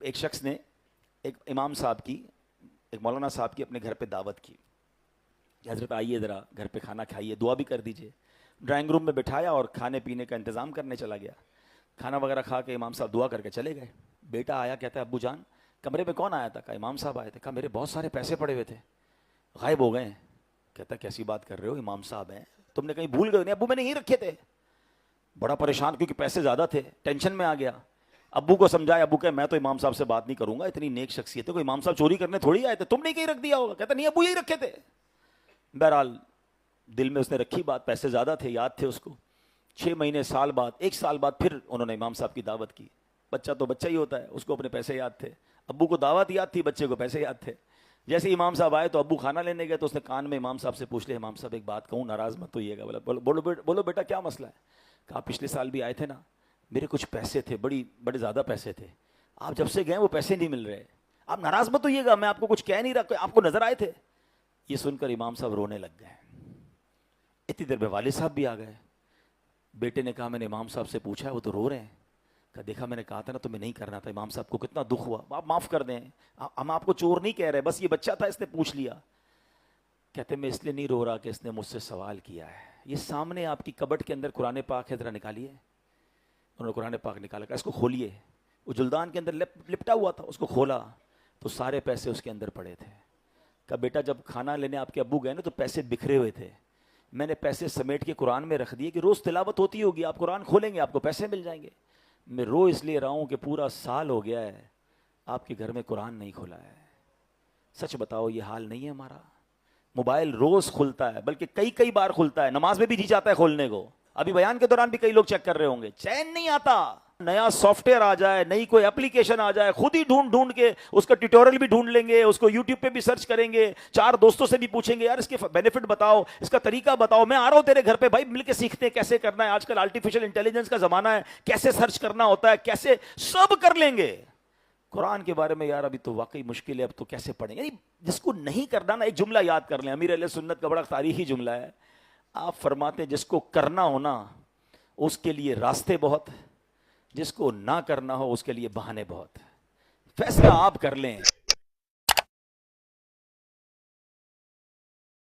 ایک شخص نے ایک امام صاحب کی، ایک مولانا صاحب کی اپنے گھر پہ دعوت کی کہ حضرت آئیے ذرا گھر پہ کھانا کھائیے، دعا بھی کر دیجئے۔ ڈرائنگ روم میں بٹھایا اور کھانے پینے کا انتظام کرنے چلا گیا۔ کھانا وغیرہ کھا کے امام صاحب دعا کر کے چلے گئے۔ بیٹا آیا، کہتا ہے ابو جان کمرے میں کون آیا تھا؟ کہا امام صاحب آئے تھے۔ کہا میرے بہت سارے پیسے پڑے ہوئے تھے، غائب ہو گئے ہیں۔ کہتا ہے کیسی بات کر رہے ہو، امام صاحب ہیں، تم نے کہیں بھول گئے؟ نہیں ابو میں نے یہیں رکھے تھے۔ بڑا پریشان کیونکہ پیسے زیادہ تھے، ٹینشن میں آ گیا۔ ابو کو سمجھایا، ابو کہ میں تو امام صاحب سے بات نہیں کروں گا، اتنی نیک شخصیت ہے، کوئی امام صاحب چوری کرنے تھوڑی آئے تھے، تم نے کہیں رکھ دیا ہوگا۔ کہتا نہیں ابو یہی رکھے تھے۔ بہرحال دل میں اس نے رکھی بات، پیسے زیادہ تھے، یاد تھے اس کو۔ 6 مہینے، سال بعد، 1 سال بعد پھر انہوں نے امام صاحب کی دعوت کی۔ بچہ تو بچہ ہی ہوتا ہے، اس کو اپنے پیسے یاد تھے، ابو کو دعوت یاد تھی، بچے کو پیسے یاد تھے۔ جیسے امام صاحب آئے تو ابو کھانا لینے گئے تو اس نے کان میں امام صاحب سے پوچھ لیا، امام صاحب ایک بات کہوں، ناراض مت ہوئیے گا۔ بولو بیٹا کیا مسئلہ ہے؟ کہا پچھلے سال بھی آئے تھے نا، میرے کچھ پیسے تھے، بڑے زیادہ پیسے تھے، آپ جب سے گئے وہ پیسے نہیں مل رہے، آپ ناراض مت ہوئیے گا، میں آپ کو کچھ کہہ نہیں رہا، آپ کو نظر آئے تھے۔ یہ سن کر امام صاحب رونے لگ گئے۔ اتنی دیر میں والد صاحب بھی آ گئے۔ بیٹے نے کہا میں نے امام صاحب سے پوچھا ہے، وہ تو رو رہے ہیں۔ کہا دیکھا میں نے کہا تھا نا تمہیں نہیں کرنا تھا، امام صاحب کو کتنا دکھ ہوا، آپ معاف کر دیں، ہم آپ کو چور نہیں کہہ رہے، بس یہ بچہ تھا اس نے پوچھ لیا۔ کہتے میں اس لیے نہیں رو رہا کہ اس نے مجھ سے سوال کیا ہے۔ یہ سامنے آپ کی کبٹ کے اندر قرآن پاک ہے، ذرا نکالیے۔ انہوں نے قرآن پاک نکالا، کہا اس کو کھولیے۔ وہ جلدان کے اندر لپٹا ہوا تھا، اس کو کھولا تو سارے پیسے اس کے اندر پڑے تھے۔ کہا بیٹا جب کھانا لینے آپ کے ابو گئے نا تو پیسے بکھرے ہوئے تھے، میں نے پیسے سمیٹ کے قرآن میں رکھ دیے کہ روز تلاوت ہوتی ہوگی، آپ قرآن کھولیں گے آپ کو پیسے مل جائیں گے۔ میں رو اس لیے رہا ہوں کہ پورا سال ہو گیا ہے آپ کے گھر میں قرآن نہیں کھولا ہے۔ سچ بتاؤ یہ حال نہیں ہے ہمارا؟ موبائل روز کھلتا ہے، بلکہ کئی بار کھلتا ہے، نماز میں بھی جی چاہتا ہے کھولنے کو۔ ابھی بیان کے دوران بھی کئی لوگ چیک کر رہے ہوں گے، چین نہیں آتا۔ نیا سافٹ ویئر آ جائے، نئی کوئی اپلیکیشن آ جائے، خود ہی ڈھونڈ کے اس کا ٹیوٹوریل بھی ڈھونڈ لیں گے، اس کو یوٹیوب پہ بھی سرچ کریں گے، 4 دوستوں سے بھی پوچھیں گے یار اس کے بینیفٹ بتاؤ، اس کا طریقہ بتاؤ، میں آ رہا ہوں تیرے گھر پہ بھائی، مل کے سیکھتے ہیں کیسے کرنا ہے۔ آج کل آرٹیفیشل انٹیلیجنس کا زمانہ ہے، کیسے سرچ کرنا ہوتا ہے، کیسے سب کر لیں گے۔ قرآن کے بارے میں یار ابھی تو واقعی مشکل ہے، اب تو کیسے پڑھیں گے؟ یعنی جس کو نہیں کرنا نا، ایک جملہ یاد کر لیں، امیر علیہ سنت کا بڑا تاریخی جملہ ہے۔ آپ فرماتے ہیں جس کو کرنا ہونا اس کے لیے راستے بہت، جس کو نہ کرنا ہو اس کے لیے بہانے بہت۔ فیصلہ آپ کر لیں۔